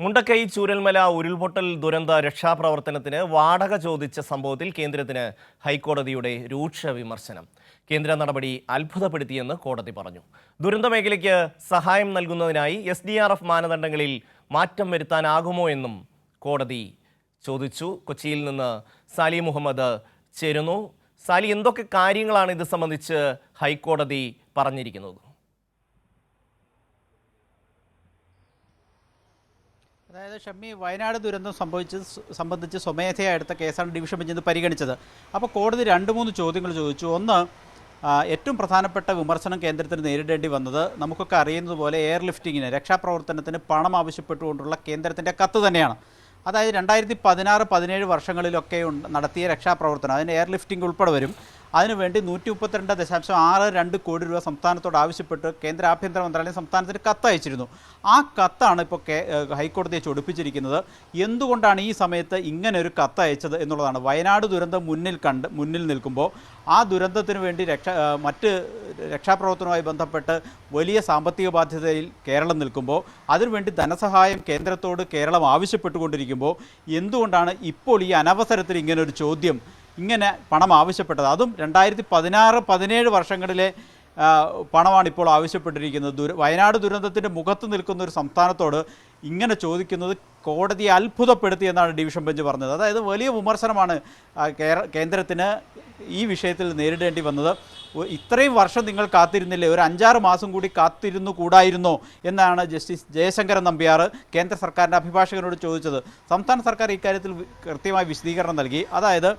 മുണ്ടക്കൈ ചൂരൽമല ഉരുൾപൊട്ടൽ ദുരന്ത രക്ഷാപ്രവർത്തനത്തിന് വാടക ചോദിച്ച സംഭവത്തിൽ കേന്ദ്രത്തിന് ഹൈക്കോടതിയുടെ രൂക്ഷ വിമർശനം. കേന്ദ്ര നടപടി അത്ഭുതപ്പെടുത്തിയെന്ന് കോടതി പറഞ്ഞു. ദുരന്ത മേഖലയ്ക്ക് സഹായം നൽകുന്നതിനായി SDRF മാനദണ്ഡങ്ങളിൽ മാറ്റം വരുത്താനാകുമോ എന്നും കോടതി ചോദിച്ചു. കൊച്ചിയിൽ നിന്ന് സാലി മുഹമ്മദ് ചേരുന്നു. സാലി, എന്തൊക്കെ കാര്യങ്ങളാണ് ഇത് സംബന്ധിച്ച് ഹൈക്കോടതി പറഞ്ഞിരിക്കുന്നത്? അതായത് ഷമ്മി, വയനാട് ദുരന്തം സംബന്ധിച്ച് സ്വമേധയാ എടുത്ത കേസാണ് ഡിവിഷൻ ബെഞ്ച് ഇന്ന് പരിഗണിച്ചത്. അപ്പോൾ കോടതി 2-3 ചോദ്യങ്ങൾ ചോദിച്ചു. ഒന്ന്, ഏറ്റവും പ്രധാനപ്പെട്ട വിമർശനം കേന്ദ്രത്തിന് നേരിടേണ്ടി വന്നത് നമുക്കൊക്കെ അറിയുന്നത് പോലെ എയർ ലിഫ്റ്റിങ്ങിന്, രക്ഷാപ്രവർത്തനത്തിന് പണം ആവശ്യപ്പെട്ടുകൊണ്ടുള്ള കേന്ദ്രത്തിൻ്റെ കത്ത് തന്നെയാണ്. അതായത് 2016-17 വർഷങ്ങളിലൊക്കെ നടത്തിയ രക്ഷാപ്രവർത്തനം, അതിന് എയർ ലിഫ്റ്റിംഗ് ഉൾപ്പെടെ വരും. അതിനുവേണ്ടി 132.62 കോടി രൂപ സംസ്ഥാനത്തോട് ആവശ്യപ്പെട്ട് കേന്ദ്ര ആഭ്യന്തര മന്ത്രാലയം സംസ്ഥാനത്തിന് കത്തയച്ചിരുന്നു. ആ കത്താണ് ഇപ്പോൾ ഹൈക്കോടതിയെ ചൊടിപ്പിച്ചിരിക്കുന്നത്. എന്തുകൊണ്ടാണ് ഈ സമയത്ത് ഇങ്ങനെ ഒരു കത്തയച്ചത് എന്നുള്ളതാണ്. വയനാട് ദുരന്തം മുന്നിൽ നിൽക്കുമ്പോൾ ആ ദുരന്തത്തിന് വേണ്ടി മറ്റ് രക്ഷാപ്രവർത്തനവുമായി ബന്ധപ്പെട്ട് വലിയ സാമ്പത്തിക ബാധ്യതയിൽ കേരളം നിൽക്കുമ്പോൾ, അതിനുവേണ്ടി ധനസഹായം കേന്ദ്രത്തോട് കേരളം ആവശ്യപ്പെട്ടുകൊണ്ടിരിക്കുമ്പോൾ എന്തുകൊണ്ടാണ് ഇപ്പോൾ ഈ അനവസരത്തിൽ ഇങ്ങനൊരു ചോദ്യം, ഇങ്ങനെ പണം ആവശ്യപ്പെട്ടത്? അതും 2016-17 വർഷങ്ങളിലെ പണമാണ് ഇപ്പോൾ ആവശ്യപ്പെട്ടിരിക്കുന്നത്. വയനാട് ദുരന്തത്തിൻ്റെ മുഖത്ത് നിൽക്കുന്ന ഒരു സംസ്ഥാനത്തോട് ഇങ്ങനെ ചോദിക്കുന്നത് കോടതിയെ അത്ഭുതപ്പെടുത്തി എന്നാണ് ഡിവിഷൻ ബെഞ്ച് പറഞ്ഞത്. അതായത് വലിയ വിമർശനമാണ് കേന്ദ്രത്തിന് ഈ വിഷയത്തിൽ നേരിടേണ്ടി വന്നത്. ഇത്രയും വർഷം നിങ്ങൾ കാത്തിരുന്നില്ലേ, ഒരു 5-6 മാസം കൂടി കാത്തിരുന്നു കൂടായിരുന്നോ എന്നാണ് ജസ്റ്റിസ് ജയശങ്കരൻ നമ്പ്യാർ കേന്ദ്ര സർക്കാരിൻ്റെ അഭിഭാഷകനോട് ചോദിച്ചത്. സംസ്ഥാന സർക്കാർ ഇക്കാര്യത്തിൽ കൃത്യമായി വിശദീകരണം നൽകി. അതായത്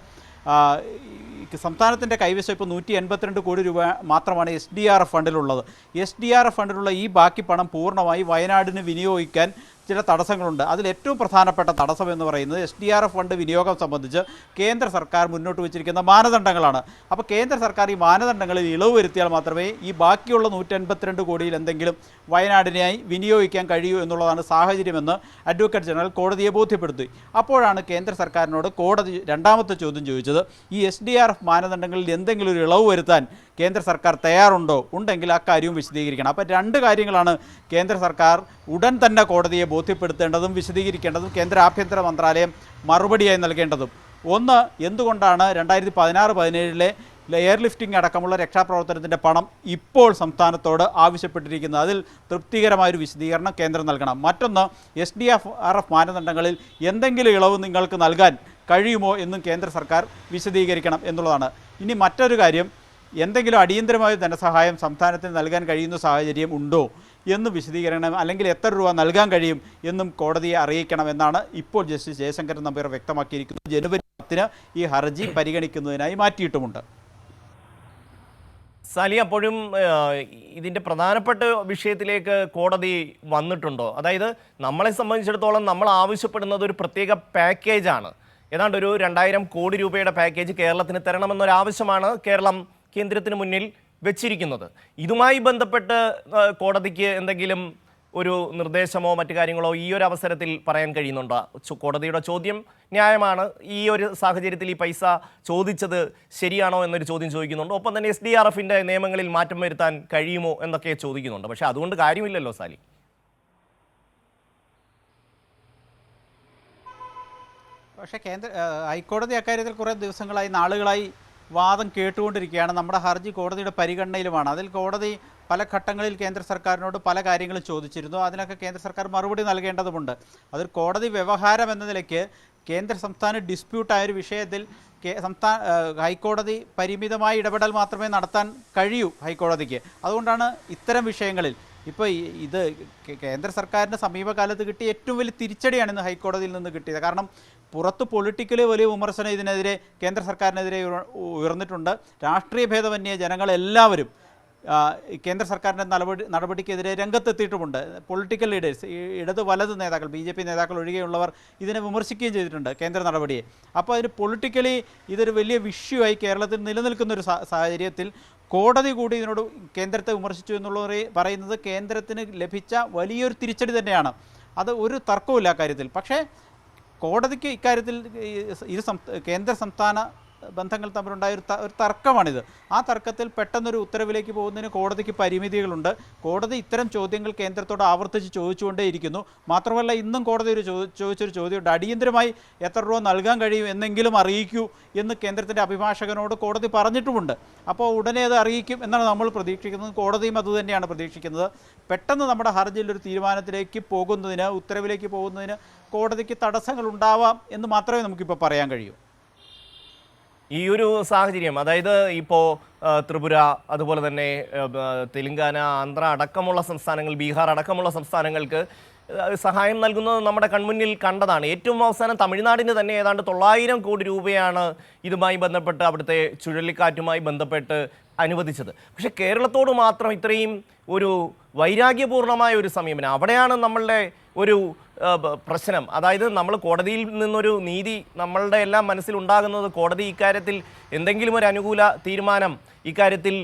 സംസ്ഥാനത്തിൻ്റെ കൈവശം ഇപ്പോൾ 182 കോടി രൂപ മാത്രമാണ് SDRF ഫണ്ടിലുള്ളത്. SDRF ഫണ്ടിലുള്ള ഈ ബാക്കി പണം പൂർണ്ണമായി വയനാടിന് വിനിയോഗിക്കാൻ ചില തടസ്സങ്ങളുണ്ട്. അതിൽ ഏറ്റവും പ്രധാനപ്പെട്ട തടസ്സം എന്ന് പറയുന്നത് SDRF ഫണ്ട് വിനിയോഗം സംബന്ധിച്ച് കേന്ദ്ര സർക്കാർ മുന്നോട്ട് വച്ചിരിക്കുന്ന മാനദണ്ഡങ്ങളാണ്. അപ്പോൾ കേന്ദ്ര സർക്കാർ ഈ മാനദണ്ഡങ്ങളിൽ ഇളവ് വരുത്തിയാൽ മാത്രമേ ഈ ബാക്കിയുള്ള 182 കോടിയിൽ എന്തെങ്കിലും വയനാടിനായി വിനിയോഗിക്കാൻ കഴിയൂ എന്നുള്ളതാണ് സാഹചര്യമെന്ന് അഡ്വക്കേറ്റ് ജനറൽ കോടതിയെ ബോധ്യപ്പെടുത്തി. അപ്പോഴാണ് കേന്ദ്ര സർക്കാരിനോട് കോടതി രണ്ടാമത്തെ ചോദ്യം ചോദിച്ചത്, ഈ SDRF മാനദണ്ഡങ്ങളിൽ എന്തെങ്കിലും ഒരു ഇളവ് വരുത്താൻ കേന്ദ്ര സർക്കാർ തയ്യാറുണ്ടോ? ഉണ്ടെങ്കിൽ ആ കാര്യവും വിശദീകരിക്കണം. അപ്പോൾ 2 കാര്യങ്ങളാണ് കേന്ദ്ര സർക്കാർ ഉടൻ തന്നെ കോടതിയെ ബോധ്യപ്പെടുത്തേണ്ടതും വിശദീകരിക്കേണ്ടതും കേന്ദ്ര ആഭ്യന്തര മന്ത്രാലയം മറുപടിയായി നൽകേണ്ടതും. ഒന്ന്, എന്തുകൊണ്ടാണ് 2016-17 എയർ ലിഫ്റ്റിംഗ് അടക്കമുള്ള രക്ഷാപ്രവർത്തനത്തിൻ്റെ പണം ഇപ്പോൾ സംസ്ഥാനത്തോട് ആവശ്യപ്പെട്ടിരിക്കുന്നത്? അതിൽ തൃപ്തികരമായൊരു വിശദീകരണം കേന്ദ്രം നൽകണം. മറ്റൊന്ന്, SDRF മാനദണ്ഡങ്ങളിൽ എന്തെങ്കിലും ഇളവ് നിങ്ങൾക്ക് നൽകാൻ കഴിയുമോ എന്നും കേന്ദ്ര സർക്കാർ വിശദീകരിക്കണം എന്നുള്ളതാണ്. ഇനി മറ്റൊരു കാര്യം, എന്തെങ്കിലും അടിയന്തരമായ ധനസഹായം സംസ്ഥാനത്തിന് നൽകാൻ കഴിയുന്ന സാഹചര്യം ഉണ്ടോ എന്ന് വിശദീകരണം, അല്ലെങ്കിൽ എത്ര രൂപ നൽകാൻ കഴിയും എന്നും കോടതിയെ അറിയിക്കണമെന്നാണ് ഇപ്പോൾ ജസ്റ്റിസ് ജയശങ്കരൻ നമ്പ്യാർ വ്യക്തമാക്കിയിരിക്കുന്നത്. ജനുവരി 10-ന് ഈ ഹർജി പരിഗണിക്കുന്നതിനായി മാറ്റിയിട്ടുമുണ്ട്. സാലി, അപ്പോഴും ഇതിൻ്റെ പ്രധാനപ്പെട്ട വിഷയത്തിലേക്ക് കോടതി വന്നിട്ടുണ്ടോ? അതായത് നമ്മളെ സംബന്ധിച്ചിടത്തോളം നമ്മൾ ആവശ്യപ്പെടുന്നത് ഒരു പ്രത്യേക പാക്കേജാണ്. ഏതാണ്ട് ഒരു 2000 കോടി രൂപയുടെ പാക്കേജ് കേരളത്തിന് തരണമെന്നൊരാവശ്യമാണ് കേരളം കേന്ദ്രത്തിന് മുന്നിൽ വെച്ചിരിക്കുന്നത്. ഇതുമായി ബന്ധപ്പെട്ട് കോടതിക്ക് എന്തെങ്കിലും ഒരു നിർദ്ദേശമോ മറ്റു കാര്യങ്ങളോ ഈ ഒരു അവസരത്തിൽ പറയാൻ കഴിയുന്നുണ്ടോ? കോടതിയുടെ ചോദ്യം ന്യായമാണ്. ഈ ഒരു സാഹചര്യത്തിൽ ഈ പൈസ ചോദിച്ചത് ശരിയാണോ എന്നൊരു ചോദ്യം ചോദിക്കുന്നുണ്ട്. ഒപ്പം തന്നെ SDRFൻ്റെ നിയമങ്ങളിൽ മാറ്റം വരുത്താൻ കഴിയുമോ എന്നൊക്കെ ചോദിക്കുന്നുണ്ട്. പക്ഷേ അതുകൊണ്ട് കാര്യമില്ലല്ലോ സാലി. പക്ഷേ ഹൈക്കോടതി അക്കാര്യത്തിൽ കുറേ ദിവസങ്ങളായി, നാളുകളായി വാദം കേട്ടുകൊണ്ടിരിക്കുകയാണ്. നമ്മുടെ ഹർജി കോടതിയുടെ പരിഗണനയിലുമാണ്. അതിൽ കോടതി പല ഘട്ടങ്ങളിൽ കേന്ദ്ര സർക്കാരിനോട് പല കാര്യങ്ങളും ചോദിച്ചിരുന്നു. അതിനൊക്കെ കേന്ദ്ര സർക്കാർ മറുപടി നൽകേണ്ടതുണ്ട്. അതിൽ കോടതി വ്യവഹാരം എന്ന നിലയ്ക്ക് കേന്ദ്ര സംസ്ഥാന ഡിസ്പ്യൂട്ടായൊരു വിഷയത്തിൽ ഹൈക്കോടതി പരിമിതമായ ഇടപെടൽ മാത്രമേ നടത്താൻ കഴിയൂ ഹൈക്കോടതിക്ക്. അതുകൊണ്ടാണ് ഇത്തരം വിഷയങ്ങളിൽ ഇപ്പോൾ ഇത് കേന്ദ്ര സർക്കാരിൻ്റെ സമീപകാലത്ത് കിട്ടിയ ഏറ്റവും വലിയ തിരിച്ചടിയാണ് ഇന്ന് ഹൈക്കോടതിയിൽ നിന്ന് കിട്ടിയത്. കാരണം പുറത്ത് പൊളിറ്റിക്കലി വലിയ വിമർശനം ഇതിനെതിരെ കേന്ദ്ര സർക്കാരിനെതിരെ ഉയർന്നിട്ടുണ്ട്. രാഷ്ട്രീയ ഭേദമന്യേ ജനങ്ങളെല്ലാവരും കേന്ദ്ര സർക്കാരിൻ്റെ നടപടിക്കെതിരെ രംഗത്തെത്തിയിട്ടുമുണ്ട്. പൊളിറ്റിക്കൽ ലീഡേഴ്സ്, ഇടത് വലത് നേതാക്കൾ, BJP നേതാക്കൾ ഒഴികെയുള്ളവർ ഇതിനെ വിമർശിക്കുകയും ചെയ്തിട്ടുണ്ട് കേന്ദ്ര നടപടിയെ. അപ്പോൾ അതിന് പൊളിറ്റിക്കലി ഇതൊരു വലിയ ഇഷ്യൂ ആയി കേരളത്തിൽ നിലനിൽക്കുന്നൊരു സാഹചര്യത്തിൽ കോടതി കൂടി ഇതിനോട് കേന്ദ്രത്തെ വിമർശിച്ചു എന്നുള്ളത് പറയുന്നത് കേന്ദ്രത്തിന് ലഭിച്ച വലിയൊരു തിരിച്ചടി തന്നെയാണ്. അത് ഒരു തർക്കവുമില്ല കാര്യത്തിൽ. പക്ഷേ കോടതിക്ക് ഇക്കാര്യത്തിൽ കേന്ദ്ര സംസ്ഥാന ബന്ധങ്ങൾ തമ്മിലുണ്ടായ ഒരു തർക്കമാണിത്. ആ തർക്കത്തിൽ പെട്ടെന്നൊരു ഉത്തരവിലേക്ക് പോകുന്നതിന് കോടതിക്ക് പരിമിതികളുണ്ട്. കോടതി ഇത്തരം ചോദ്യങ്ങൾ കേന്ദ്രത്തോട് ആവർത്തിച്ച് ചോദിച്ചുകൊണ്ടേയിരിക്കുന്നു. മാത്രമല്ല ഇന്നും കോടതി ചോദിച്ചൊരു ചോദ്യമുണ്ട്, അടിയന്തരമായി എത്ര രൂപ നൽകാൻ കഴിയും എന്നെങ്കിലും അറിയിക്കൂ എന്ന് കേന്ദ്രത്തിൻ്റെ അഭിഭാഷകനോട് കോടതി പറഞ്ഞിട്ടുമുണ്ട്. അപ്പോൾ ഉടനെ അത് അറിയിക്കും എന്നാണ് നമ്മൾ പ്രതീക്ഷിക്കുന്നത്. കോടതിയും അതുതന്നെയാണ് പ്രതീക്ഷിക്കുന്നത്. പെട്ടെന്ന് നമ്മുടെ ഹർജിയിൽ ഒരു തീരുമാനത്തിലേക്ക് പോകുന്നതിന്, ഉത്തരവിലേക്ക് പോകുന്നതിന് കോടതിക്ക് തടസ്സങ്ങൾ ഉണ്ടാവാം എന്ന് മാത്രമേ നമുക്കിപ്പോൾ പറയാൻ കഴിയൂ. ഈ ഒരു സാഹചര്യം, അതായത് ഇപ്പോൾ ത്രിപുര, അതുപോലെ തന്നെ തെലുങ്കാന, ആന്ധ്ര അടക്കമുള്ള സംസ്ഥാനങ്ങൾ, ബീഹാർ അടക്കമുള്ള സംസ്ഥാനങ്ങൾക്ക് സഹായം നൽകുന്നത് നമ്മുടെ കൺമുന്നിൽ കണ്ടതാണ്. ഏറ്റവും അവസാനം തമിഴ്നാടിന് തന്നെ ഏതാണ്ട് 900 കോടി രൂപയാണ് ഇതുമായി ബന്ധപ്പെട്ട്, അവിടുത്തെ ചുഴലിക്കാറ്റുമായി ബന്ധപ്പെട്ട് അനുവദിച്ചത്. പക്ഷേ കേരളത്തോട് മാത്രം ഇത്രയും ഒരു വൈരാഗ്യപൂർണമായ ഒരു സമീപനം, അവിടെയാണ് നമ്മളുടെ ഒരു പ്രശ്നം. അതായത് നമ്മൾ കോടതിയിൽ നിന്നൊരു നീതി നമ്മളുടെ എല്ലാം മനസ്സിലുണ്ടാകുന്നത്, കോടതി ഇക്കാര്യത്തിൽ എന്തെങ്കിലും ഒരു അനുകൂല തീരുമാനം ഇക്കാര്യത്തിൽ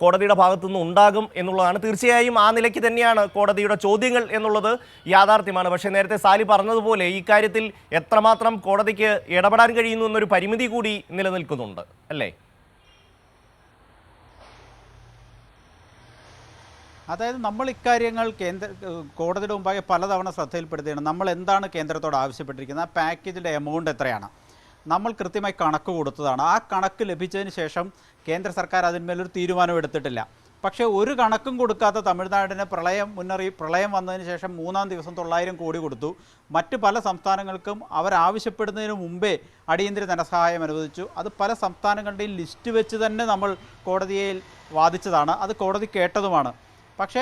കോടതിയുടെ ഭാഗത്തുനിന്ന് ഉണ്ടാകും എന്നുള്ളതാണ്. തീർച്ചയായും ആ നിലയ്ക്ക് തന്നെയാണ് കോടതിയുടെ ചോദ്യങ്ങൾ എന്നുള്ളത് യാഥാർത്ഥ്യമാണ്. പക്ഷേ നേരത്തെ സാലി പറഞ്ഞതുപോലെ ഈ കാര്യത്തിൽ എത്രമാത്രം കോടതിക്ക് ഇടപെടാൻ കഴിയുന്നു എന്നൊരു പരിമിതി കൂടി നിലനിൽക്കുന്നുണ്ട്, അല്ലേ? അതായത് നമ്മൾ ഇക്കാര്യങ്ങൾ കോടതിയുടെ മുമ്പാകെ പലതവണ ശ്രദ്ധയിൽപ്പെടുത്തുകയാണ്. നമ്മൾ എന്താണ് കേന്ദ്രത്തോട് ആവശ്യപ്പെട്ടിരിക്കുന്നത്, ആ പാക്കേജിൻ്റെ എമൗണ്ട് എത്രയാണ്, നമ്മൾ കൃത്യമായി കണക്ക് കൊടുത്തതാണ്. ആ കണക്ക് ലഭിച്ചതിന് ശേഷം കേന്ദ്ര സർക്കാർ അതിന്മേലൊരു തീരുമാനം എടുത്തിട്ടില്ല. പക്ഷേ ഒരു കണക്കും കൊടുക്കാത്ത തമിഴ്നാടിന് പ്രളയം വന്നതിന് ശേഷം 3-ാം ദിവസം 900 കോടി കൊടുത്തു. മറ്റ് പല സംസ്ഥാനങ്ങൾക്കും അവരാവശ്യപ്പെടുന്നതിന് മുമ്പേ അടിയന്തര ധനസഹായം അനുവദിച്ചു. അത് പല സംസ്ഥാനങ്ങളുടെയും ലിസ്റ്റ് വെച്ച് തന്നെ നമ്മൾ കോടതിയിൽ വാദിച്ചതാണ്, അത് കോടതി കേട്ടതുമാണ്. പക്ഷേ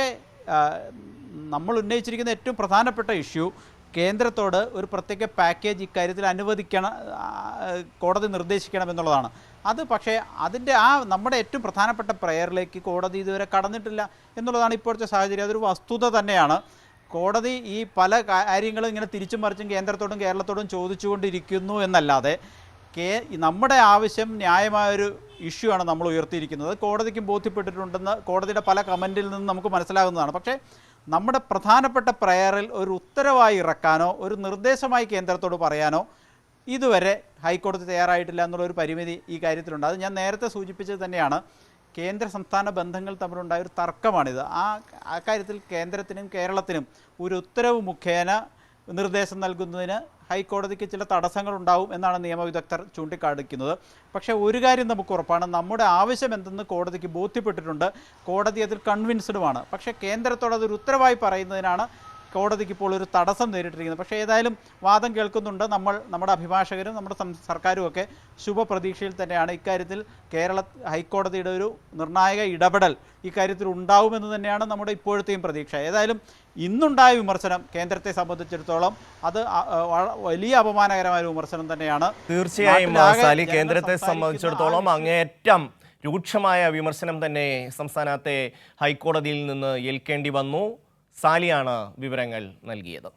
നമ്മൾ ഉന്നയിച്ചിരിക്കുന്ന ഏറ്റവും പ്രധാനപ്പെട്ട ഇഷ്യൂ, കേന്ദ്രത്തോട് ഒരു പ്രത്യേക പാക്കേജ് ഇക്കാര്യത്തിൽ കോടതി നിർദ്ദേശിക്കണം എന്നുള്ളതാണ്. അത് പക്ഷേ അതിൻ്റെ നമ്മുടെ ഏറ്റവും പ്രധാനപ്പെട്ട പ്രയറിലേക്ക് കോടതി ഇതുവരെ കടന്നിട്ടില്ല എന്നുള്ളതാണ് ഇപ്പോഴത്തെ സാഹചര്യം. അതൊരു വസ്തുത തന്നെയാണ്. കോടതി ഈ പല കാര്യങ്ങളും ഇങ്ങനെ തിരിച്ചും മറിച്ചും കേന്ദ്രത്തോടും കേരളത്തോടും ചോദിച്ചുകൊണ്ടിരിക്കുന്നു എന്നല്ലാതെ നമ്മുടെ ആവശ്യം ന്യായമായൊരു ഇഷ്യൂ ആണ് നമ്മൾ ഉയർത്തിയിരിക്കുന്നത്. കോടതിക്കും ബോധ്യപ്പെട്ടിട്ടുണ്ടെന്ന് കോടതിയുടെ പല കമൻറ്റിൽ നിന്ന് നമുക്ക് മനസ്സിലാകുന്നതാണ്. പക്ഷേ നമ്മുടെ പ്രധാനപ്പെട്ട പ്രയറിൽ ഒരു ഉത്തരവായി ഇറക്കാനോ ഒരു നിർദ്ദേശമായി കേന്ദ്രത്തോട് പറയാനോ ഇതുവരെ ഹൈക്കോടതി തയ്യാറായിട്ടില്ല എന്നുള്ളൊരു പരിമിതി ഈ കാര്യത്തിലുണ്ട്. അത് ഞാൻ നേരത്തെ സൂചിപ്പിച്ചത് തന്നെയാണ്. കേന്ദ്ര സംസ്ഥാന ബന്ധങ്ങൾ തമ്മിലുണ്ടായ ഒരു തർക്കമാണിത്. ആ കാര്യത്തിൽ കേന്ദ്രത്തിനും കേരളത്തിനും ഒരു ഉത്തരവ് മുഖേന നിർദ്ദേശം നൽകുന്നതിന് ഹൈക്കോടതിക്ക് ചില തടസ്സങ്ങളുണ്ടാവും എന്നാണ് നിയമവിദഗ്ധർ ചൂണ്ടിക്കാണിക്കുന്നത്. പക്ഷേ ഒരു കാര്യം നമുക്ക് ഉറപ്പാണ്, നമ്മുടെ ആവശ്യം എന്തെന്ന് കോടതിക്ക് ബോധ്യപ്പെട്ടിട്ടുണ്ട്. കോടതി അതിൽ കൺവിൻസ്ഡുമാണ്. പക്ഷേ കേന്ദ്രത്തോട് അതൊരു ഉത്തരവായി പറയുന്നതിനാണ് കോടതിക്ക് ഇപ്പോൾ ഒരു തടസ്സം നേരിട്ടിരിക്കുന്നത്. പക്ഷേ ഏതായാലും വാദം കേൾക്കുന്നുണ്ട്. നമ്മുടെ അഭിഭാഷകരും നമ്മുടെ സർക്കാരും ഒക്കെ ശുഭപ്രതീക്ഷയിൽ തന്നെയാണ്. ഇക്കാര്യത്തിൽ ഹൈക്കോടതിയുടെ ഒരു നിർണായക ഇടപെടൽ ഇക്കാര്യത്തിൽ ഉണ്ടാവുമെന്ന് തന്നെയാണ് നമ്മുടെ ഇപ്പോഴത്തെയും പ്രതീക്ഷ. ഏതായാലും ഇന്നുണ്ടായ വിമർശനം കേന്ദ്രത്തെ സംബന്ധിച്ചിടത്തോളം അത് വലിയ അപമാനകരമായ ഒരു വിമർശനം തന്നെയാണ്. തീർച്ചയായും സാലി, കേന്ദ്രത്തെ സംബന്ധിച്ചിടത്തോളം അങ്ങേയറ്റം രൂക്ഷമായ വിമർശനം തന്നെ സംസ്ഥാനത്തെ ഹൈക്കോടതിയിൽ നിന്ന് ഏൽക്കേണ്ടി വന്നു. സാലിയാണ് വിവരങ്ങൾ നൽകിയത്.